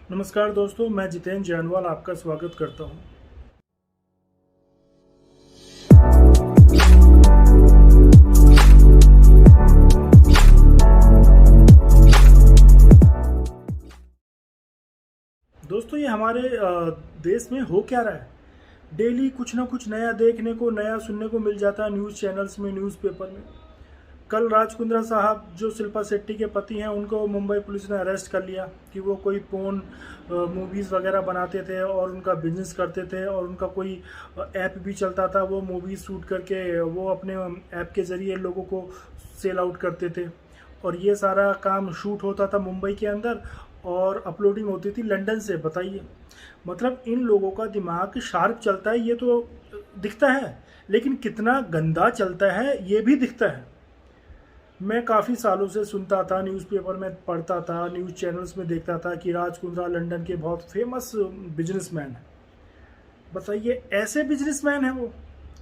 नमस्कार दोस्तों, मैं जितेंद्र जैनवाल आपका स्वागत करता हूं। दोस्तों, ये हमारे देश में हो क्या रहा है। डेली कुछ ना कुछ नया देखने को, नया सुनने को मिल जाता है न्यूज़ चैनल्स में, न्यूज़पेपर में। कल राज कुंद्रा साहब जो शिल्पा शेट्टी के पति हैं, उनको मुंबई पुलिस ने अरेस्ट कर लिया कि वो कोई पोर्न मूवीज़ वगैरह बनाते थे और उनका बिजनेस करते थे, और उनका कोई ऐप भी चलता था। वो मूवीज़ शूट करके वो अपने ऐप के ज़रिए लोगों को सेल आउट करते थे, और ये सारा काम शूट होता था मुंबई के अंदर और अपलोडिंग होती थी लंदन से। बताइए, मतलब इन लोगों का दिमाग शार्प चलता है, ये तो दिखता है, लेकिन कितना गंदा चलता है ये भी दिखता है। मैं काफ़ी सालों से सुनता था, न्यूज़पेपर में पढ़ता था, न्यूज़ चैनल्स में देखता था कि राज कुंद्रा लंदन के बहुत फेमस बिजनेसमैन हैं। बताइए, ऐसे बिजनेसमैन हैं वो।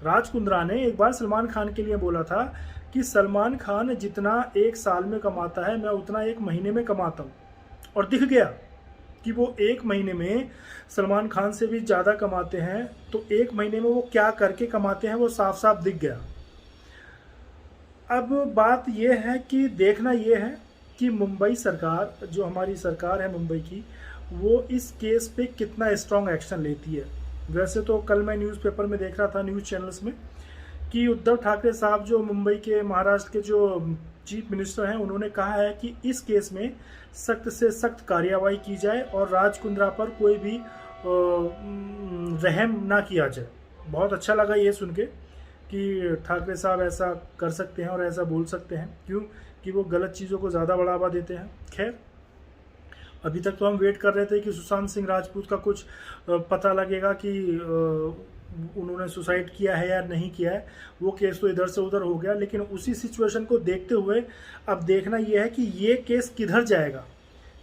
राज कुंद्रा ने एक बार सलमान खान के लिए बोला था कि सलमान खान जितना एक साल में कमाता है, मैं उतना एक महीने में कमाता हूँ, और दिख गया कि वो एक महीने में सलमान खान से भी ज़्यादा कमाते हैं। तो एक महीने में वो क्या करके कमाते हैं वो साफ साफ दिख गया। अब बात यह है कि देखना यह है कि मुंबई सरकार, जो हमारी सरकार है मुंबई की, वो इस केस पे कितना स्ट्रांग एक्शन लेती है। वैसे तो कल मैं न्यूज़पेपर में देख रहा था, न्यूज़ चैनल्स में, कि उद्धव ठाकरे साहब जो मुंबई के, महाराष्ट्र के जो चीफ मिनिस्टर हैं, उन्होंने कहा है कि इस केस में सख्त से सख्त कार्रवाई की जाए और राज कुंद्रा पर कोई भी रहम ना किया जाए। बहुत अच्छा लगा ये सुन के कि ठाकरे साहब ऐसा कर सकते हैं और ऐसा बोल सकते हैं। क्यों? कि वो गलत चीज़ों को ज़्यादा बढ़ावा देते हैं। खैर, अभी तक तो हम वेट कर रहे थे कि सुशांत सिंह राजपूत का कुछ पता लगेगा कि उन्होंने सुसाइड किया है या नहीं किया है। वो केस तो इधर से उधर हो गया, लेकिन उसी सिचुएशन को देखते हुए अब देखना यह है कि ये केस किधर जाएगा।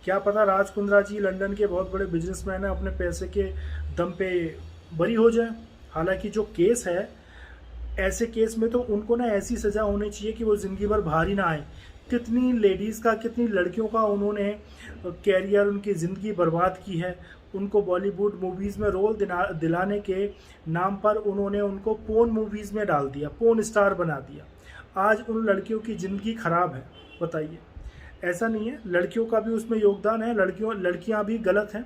क्या पता राज कुंद्रा जी लंदन के बहुत बड़े बिजनेसमैन हैं, अपने पैसे के दम पे बरी हो जाए। हालांकि जो केस है, ऐसे केस में तो उनको ना ऐसी सज़ा होनी चाहिए कि वो ज़िंदगी भर बाहर ही ना आए। कितनी लेडीज़ का, कितनी लड़कियों का उन्होंने कैरियर, उनकी ज़िंदगी बर्बाद की है। उनको बॉलीवुड मूवीज़ में रोल दिलाने के नाम पर उन्होंने उनको पोर्न मूवीज़ में डाल दिया, पोर्न स्टार बना दिया। आज उन लड़कियों की ज़िंदगी ख़राब है। बताइए, ऐसा नहीं है, लड़कियों का भी उसमें योगदान है, लड़कियां भी गलत हैं,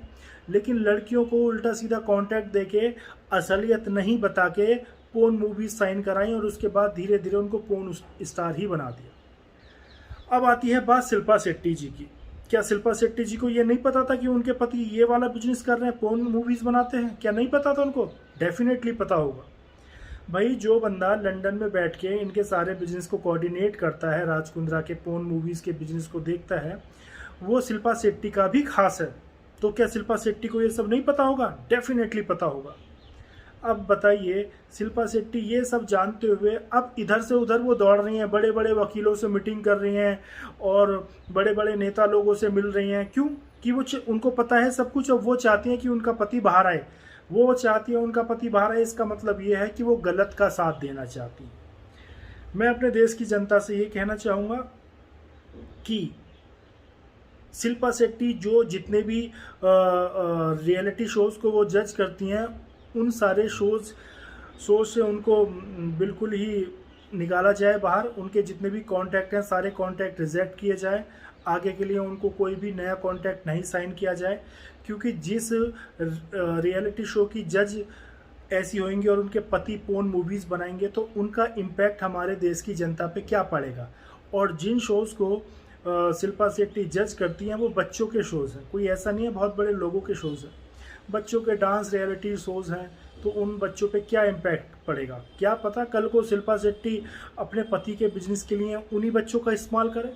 लेकिन लड़कियों को उल्टा सीधा कॉन्ट्रैक्ट देके, असलियत नहीं बता के पोर्न मूवीज साइन कराई, और उसके बाद धीरे धीरे उनको पोर्न स्टार ही बना दिया। अब आती है बात शिल्पा शेट्टी जी की। क्या शिल्पा शेट्टी जी को ये नहीं पता था कि उनके पति ये वाला बिजनेस कर रहे हैं, पोर्न मूवीज बनाते हैं? क्या नहीं पता था उनको? डेफिनेटली पता होगा। भाई, जो बंदा लंदन में बैठ के इनके सारे बिजनेस को कोऑर्डिनेट करता है, राज कुंद्रा के पोर्न मूवीज के बिजनेस को देखता है, वो शिल्पा शेट्टी का भी खास है। तो क्या शिल्पा शेट्टी को ये सब नहीं पता होगा? डेफिनेटली पता होगा। अब बताइए, शिल्पा शेट्टी ये सब जानते हुए अब इधर से उधर वो दौड़ रही हैं, बड़े बड़े वकीलों से मीटिंग कर रही हैं और बड़े बड़े नेता लोगों से मिल रही हैं। क्यों? कि उनको पता है सब कुछ, और वो चाहती हैं कि उनका पति बाहर आए। वो चाहती है उनका पति बाहर आए, इसका मतलब ये है कि वो गलत का साथ देना चाहती है। मैं अपने देश की जनता से ये कहना चाहूँगा कि शिल्पा शेट्टी जो जितने भी रियलिटी शोज़ को वो जज करती हैं, उन सारे शो से उनको बिल्कुल ही निकाला जाए बाहर। उनके जितने भी कॉन्टैक्ट हैं, सारे कॉन्टैक्ट रिजेक्ट किए जाए। आगे के लिए उनको कोई भी नया कॉन्टैक्ट नहीं साइन किया जाए, क्योंकि जिस रियलिटी शो की जज ऐसी होंगी और उनके पति पोर्न मूवीज़ बनाएंगे, तो उनका इम्पैक्ट हमारे देश की जनता पे क्या पड़ेगा। और जिन शोज़ को शिल्पा शेट्टी जज करती हैं, वो बच्चों के शोज़ हैं। कोई ऐसा नहीं है, बहुत बड़े लोगों के शोज़ हैं। बच्चों के डांस रियलिटी शोज़ हैं, तो उन बच्चों पे क्या इम्पैक्ट पड़ेगा? क्या पता कल को शिल्पा शेट्टी अपने पति के बिजनेस के लिए उन्हीं बच्चों का इस्तेमाल करे।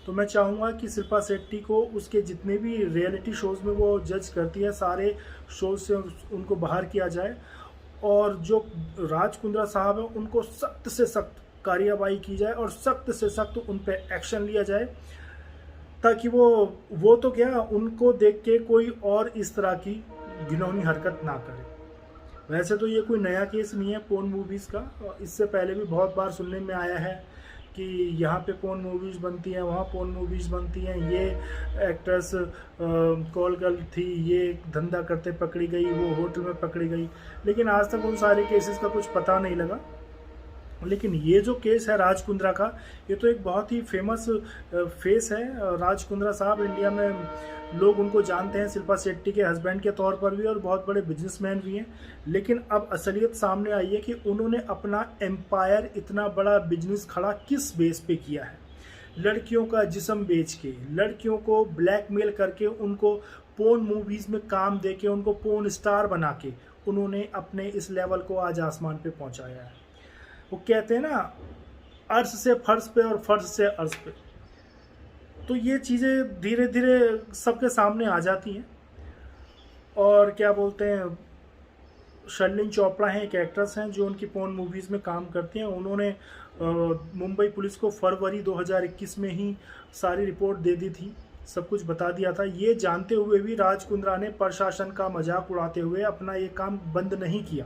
तो मैं चाहूँगा कि शिल्पा शेट्टी को उसके जितने भी रियलिटी शोज़ में वो जज करती है, सारे शोज़ से उनको बाहर किया जाए, और जो राज कुंद्रा साहब हैं उनको सख्त से सख्त कार्रवाई की जाए और सख्त से सख्त उन पर एक्शन लिया जाए, ताकि वो तो क्या, उनको देख के कोई और इस तरह की घिनौनी हरकत ना करे। वैसे तो ये कोई नया केस नहीं है पोर्न मूवीज़ का, इससे पहले भी बहुत बार सुनने में आया है कि यहाँ पे पोर्न मूवीज़ बनती हैं, वहाँ पोर्न मूवीज़ बनती हैं, ये एक्ट्रेस कॉल गर्ल थी, ये धंधा करते पकड़ी गई, वो होटल में पकड़ी गई, लेकिन आज तक उन सारे केसेस का कुछ पता नहीं लगा। लेकिन ये जो केस है राज कुंद्रा का, ये तो एक बहुत ही फेमस फेस है। राज कुंद्रा साहब इंडिया में लोग उनको जानते हैं शिल्पा शेट्टी के हस्बैंड के तौर पर भी, और बहुत बड़े बिजनेसमैन भी हैं। लेकिन अब असलियत सामने आई है कि उन्होंने अपना एम्पायर, इतना बड़ा बिजनेस खड़ा किस बेस पे किया है। लड़कियों का जिस्म बेच के, लड़कियों को ब्लैकमेल करके, उनको पोर्न मूवीज़ में काम दे के, उनको पोर्न स्टार बना के उन्होंने अपने इस लेवल को आज आसमान पे पहुंचाया है। वो कहते हैं ना, अर्श से फर्श पे और फर्श से अर्श पे। तो ये चीज़ें धीरे धीरे सबके सामने आ जाती हैं। और क्या बोलते हैं, शर्लिन चोपड़ा हैं, एक एक्ट्रेस हैं जो उनकी पोर्न मूवीज़ में काम करती हैं। उन्होंने मुंबई पुलिस को फरवरी 2021 में ही सारी रिपोर्ट दे दी थी, सब कुछ बता दिया था। ये जानते हुए भी राज कुंद्रा ने प्रशासन का मजाक उड़ाते हुए अपना ये काम बंद नहीं किया,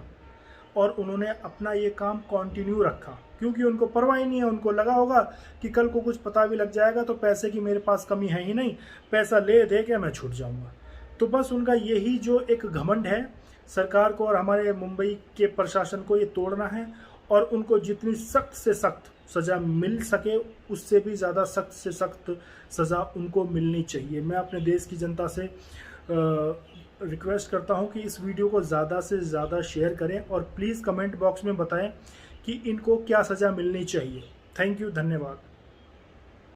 और उन्होंने अपना ये काम कंटिन्यू रखा, क्योंकि उनको परवाह ही नहीं है। उनको लगा होगा कि कल को कुछ पता भी लग जाएगा तो पैसे की मेरे पास कमी है ही नहीं, पैसा ले दे के मैं छूट जाऊंगा। तो बस उनका यही जो एक घमंड है, सरकार को और हमारे मुंबई के प्रशासन को ये तोड़ना है, और उनको जितनी सख्त से सख्त सज़ा मिल सके उससे भी ज़्यादा सख्त से सख्त सज़ा उनको मिलनी चाहिए। मैं अपने देश की जनता से रिक्वेस्ट करता हूं कि इस वीडियो को ज़्यादा से ज़्यादा शेयर करें, और प्लीज़ कमेंट बॉक्स में बताएं कि इनको क्या सज़ा मिलनी चाहिए। थैंक यू, धन्यवाद।